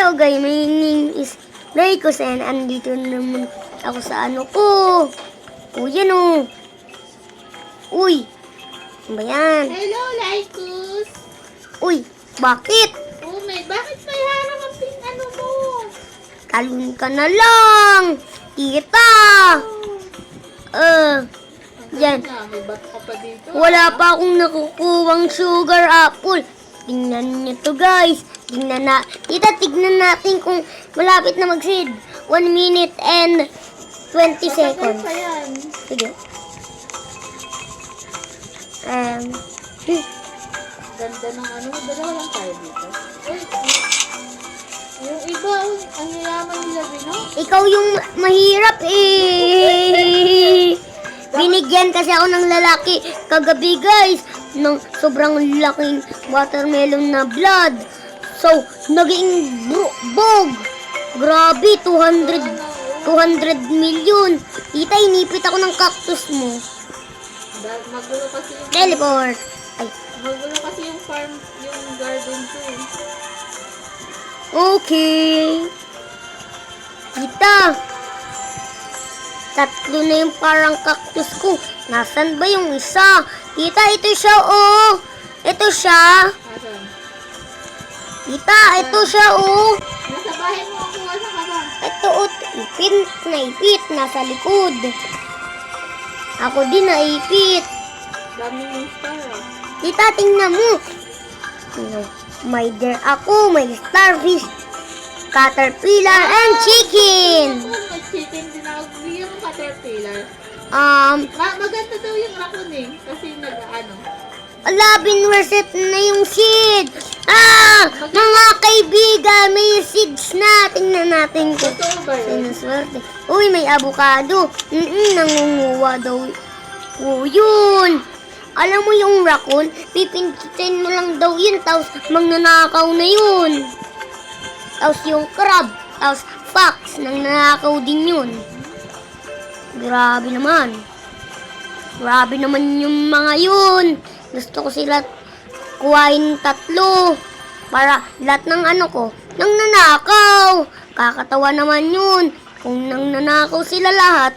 Hello guys, my name is Raycos and andito naman ako sa ano ko. O yan o. Uy. Ano ba yan? Hello, Lycos! Uy, bakit? Oh, bakit may harang ang ping ano mo? Talon ka na lang. Tita. Yan. May bato ka pa dito. Wala pa akong nakukuwang sugar apple. Tingnan niyo to guys. Tita, tignan natin kung malapit na mag-seed. 1 minute and 20 seconds. Pa yan. Sige. Ganda ng ano. Dalawa lang tayo dito. Uy, yung iba, ang yayaman nila, Bino. Ikaw yung mahirap eh. Binigyan kasi ako ng lalaki kagabi guys ng sobrang laking watermelon na blood. So, naging bog. Grabe, 200 million. Tita, inipit ako ng cactus mo. Magulo kasi yung... Teleport. Ay, Magulo kasi yung farm, yung garden ko. okay. Tita, tatlo na yung parang cactus ko. Nasaan ba yung isa? Tita, ito siya oh. Ito siya. Asan? Tita, ito siya oh. Nasa bahay mo ako. Asa ka ba? Ito oh, ipit. Nasa likod. Ako din naipit. Daming yung star ah. Tita, tingnan mo. May deer ako, may starfish, caterpillar, and chicken. Ako, mag-chicken din ako. Bigyan mo caterpillar. Maganda daw yung raccoon eh. Kasi nag-ano. Ala, binwerset na yung seed. Mga kaibigan, may seeds na. Tingnan natin kung Totoo ba yun? sinaswerte. Uy, may avocado. Nangunguha daw. Yun. Alam mo yung raccoon, pipindutin mo lang daw yun, tapos magnanakaw na yun. Tapos yung crab, tapos fox, nangnanakaw din yun. Grabe naman. Grabe naman yung mga yun. Gusto ko sila kuhain 3 para lahat ng ano ko, nangnanakaw. Kakatawa naman yun. Kung nangnanakaw sila lahat,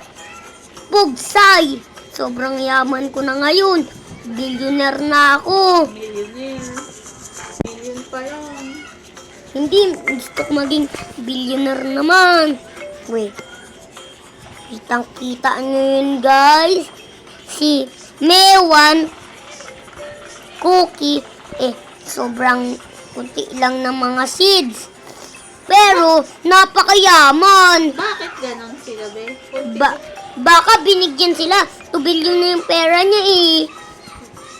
pugsay. Sobrang yaman ko na ngayon. Billionaire na ako. Millionaire. Million pa lang. Hindi, gusto ko maging billionaire naman. Wait. Kitang-kita nyo yun, guys. Si Mewan Cookie, sobrang kunti lang ng mga seeds. Pero, napakayaman. Bakit ganon sila, be? Baka binigyan sila. 2 billion na yung pera niya eh.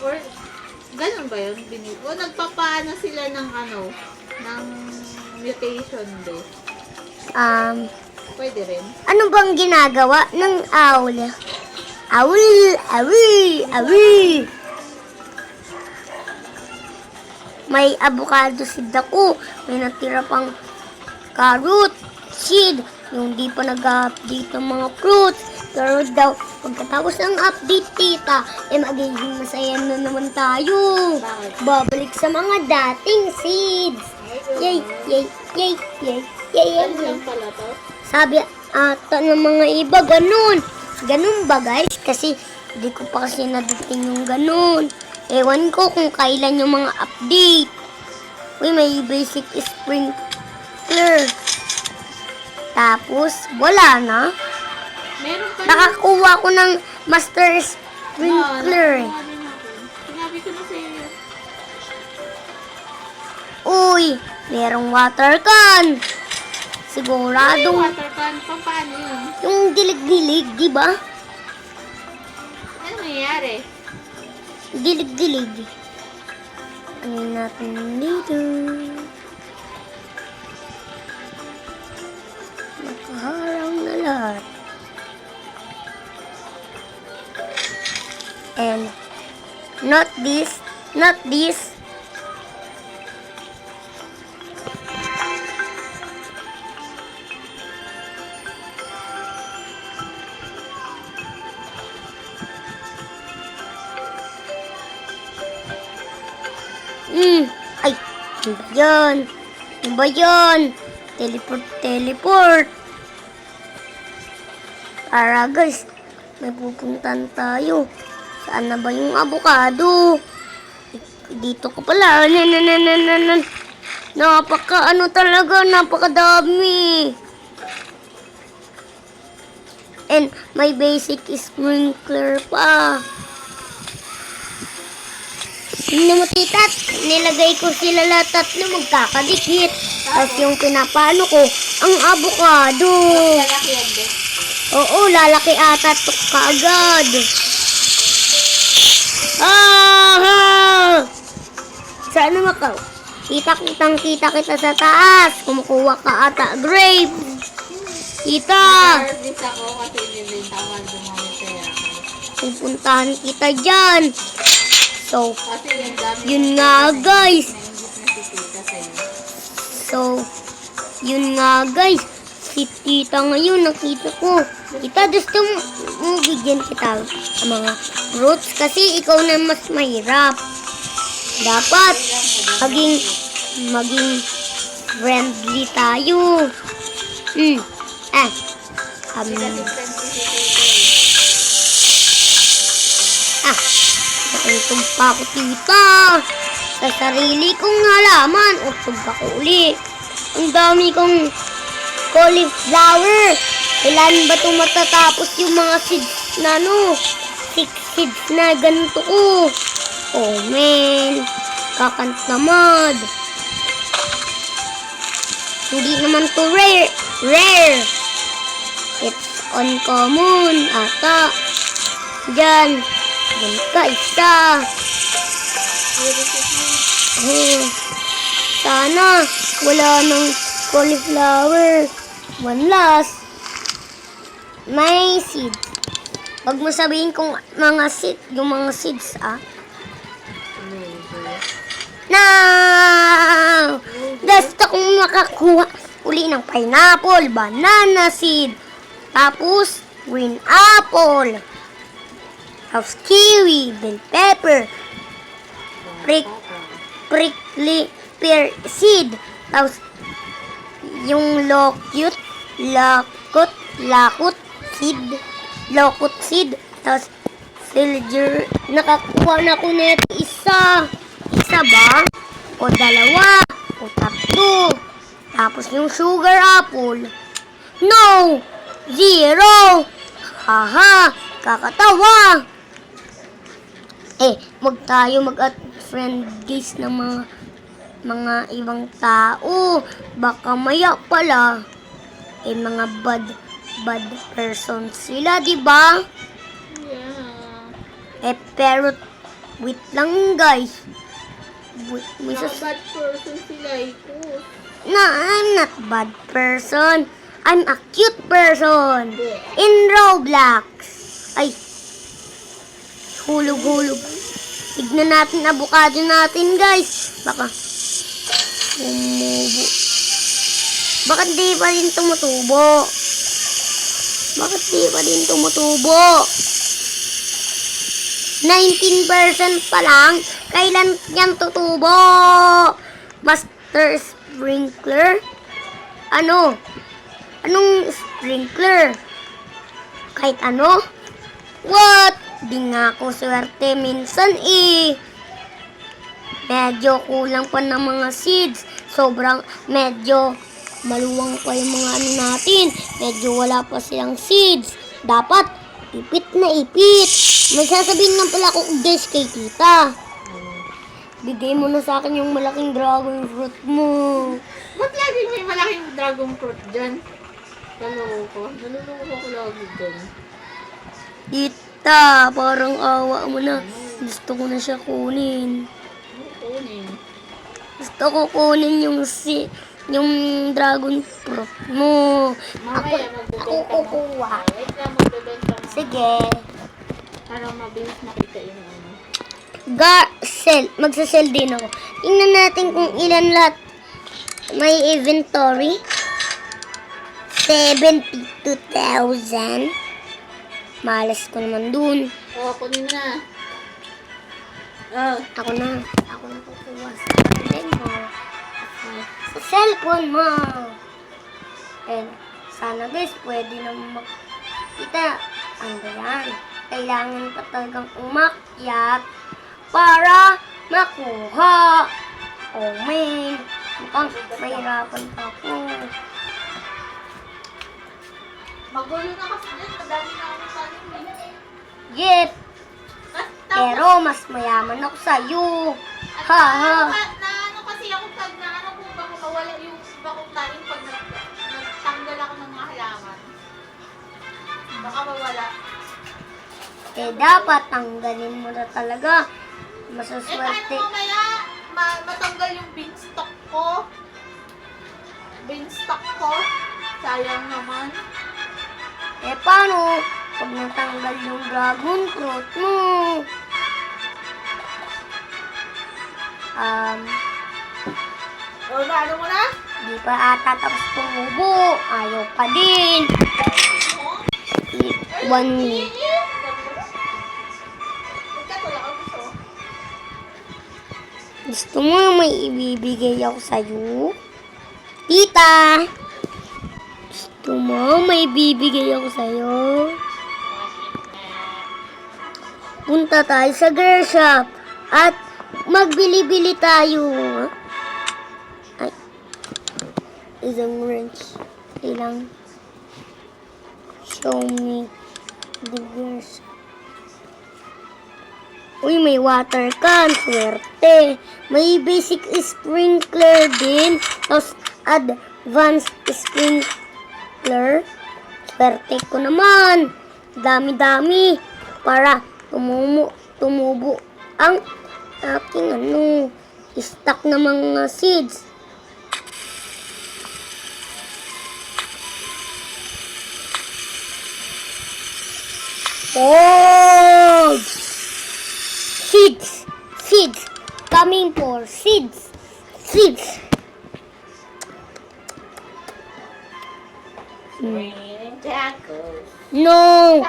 Or, ganon ba yun? O nagpapaano sila ng ano? Ng mutation, be? Pwede rin. Ano bang ginagawa ng owl? Owl. May avocado seed ako. May natira pang carrot seed. Yung di pa nag-update ng mga fruits. Pero daw, pagkatapos ng update, tita, magiging masaya na naman tayo. Bakit? Babalik sa mga dating seeds. Yay. Ano lang pala to? Sabi ata ng mga iba, ganun. Ganun ba guys? Kasi hindi ko pa kasi nadating yung ganun. Ewan ko kung kailan yung mga update. Uy, may basic sprinkler. Tapos, wala na. Meron pa Nakakuha ko ng master sprinkler. Sinabi ko na sa'yo. Uy, merong water can. Ano yung Siguradong water can? Paano yun? yung dilig-dilig, di ba? Ano nangyayari? Dilig-dilig. Ano natin dito? Nakaharang na lahat. And not this. Ay, ano ba yun? Ano ba yun? Teleport. Tara guys, may pupuntan tayo. Saan na ba yung avocado? Dito ko pala. Napakadami. And may basic sprinkler pa. Tingnan mo tita, nilagay ko sila lahat tatlo magkakadikit. Tapos yung pinapalo ko, ang avocado. Lalaki yan, be. Oo, lalaki ata ito kaagad. Saan naman ka? Kita kita sa taas. Kumukuha ka ata grape. Kita. Nag-harvest ako kasi nilitawan dumami kaya. Pupuntahan kita dyan. So, Kasi yung dami. yun nga guys. Nainggit na si tita sa'yo. So, yun nga guys. Si tita ngayon, nakita ko. Tita, gusto mo bigyan kita ng mga fruits kasi ikaw na mas mahirap. Dapat maging friendly tayo. Kasi friendly si tita eh. Naintog pa ako tita. Sa sarili kong halaman. Usog ako uli. Ang dami kong cauliflower. Kailan ba ito matatapos yung mga seeds na 6 seeds na ganito ko. Oh man. Kakantamad. Hindi naman to rare. It's uncommon ata. Diyan. Diyan ka isa. Sana wala ng cauliflower. One last. May seeds. Wag mo sabihin kung yung mga seeds Now! Gusto kong makakuha uli ng pineapple, banana seed, tapos green apple, tapos kiwi, bell pepper, prickly pear seed, tapos yung lokut seed, tapos villager, nakakuha na ko net isa ba? O dalawa? O tatlo? Tapos yung sugar apple? No! 0! Haha! Kakatawa! Wag tayo mag-friendlies ng mga ibang tao. Baka maya pala, mga bad person sila, di ba? Yeah. Pero, wait lang guys. Mga bad person sila ito. No, I'm not bad person. I'm a cute person. In Roblox. Ay. Hulog. Tignan natin avocado natin, guys. Baka umubo. Bakit di pa rin tumutubo? 19% pa lang. Kailan yan tutubo? Master Sprinkler? Anong sprinkler? Kahit ano? What? Di nga ako swerte minsan Medyo kulang pa ng mga seeds. Medyo maluwang pa yung mga natin. Medyo wala pa silang seeds. Dapat, ipit na ipit. May sasabihin lang pala ako guys kay tita. Bigay mo na sa akin yung malaking dragon fruit mo. Ba't laging may malaking dragon fruit dyan? Naluloko ko lagi dyan. Tita, parang awa mo na. Gusto ko na siya kunin. Kunin. Gusto ko kunin yung dragon fruit mo. Mamaya Ako kukuha. Wait lang, magbebenta mo. Sige. Para mabilis makita yung Magsasell din ako. Tingnan natin kung ilan lahat may inventory. 72,000. Malas ko naman dun. kunin na. Ako na kukuha sa cellphone mo. Sa cellphone mo. And sana guys, pwede na makita. Ano yan? Kailangan ka talagang umakyat para makuha. Oh man, mukhang mahirapan pa ako. Magulo na kasi dyan. Madami na ako sa akin. Yep, Tapos, pero mas mayaman ako sa'yo. Ha ha. ano kasi ako pag naano kung baka mawala yung iba kong talim pag nagtanggal ako ng mga halaman. Baka mawala. Eh dapat tanggalin mo na talaga. Paano Masaswerte. mamaya matanggal yung beanstalk ko? Beanstalk ko? Sayang naman. Eh paano pag natanggal yung dragon fruit mo? O, ano mo na? Di pa ata tapos tumubo. Ayaw pa din. One minute. Gusto mo may ibibigay ako sa'yo? Tita! Gusto mo may ibibigay ako sa'yo? Punta tayo sa girl shop at magbili-bili tayo. Ay, isang wrench. Ilang show me the girl shop. Uy, may water can. Swerte. May basic sprinkler din. Tapos, advanced sprinkler. Swerte ko naman. Dami-dami. Para tumubo ang aking stock na mga seeds. Oh! Seeds! Seeds! Coming for seeds! Seeds! No!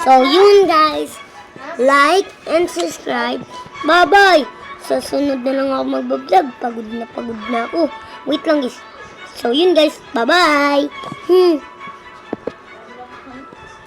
So, yun guys. Like and subscribe. Bye-bye! Sa sunod na lang ako magbablog. Pagod na ako. Wait lang guys. So, yun guys. Bye-bye!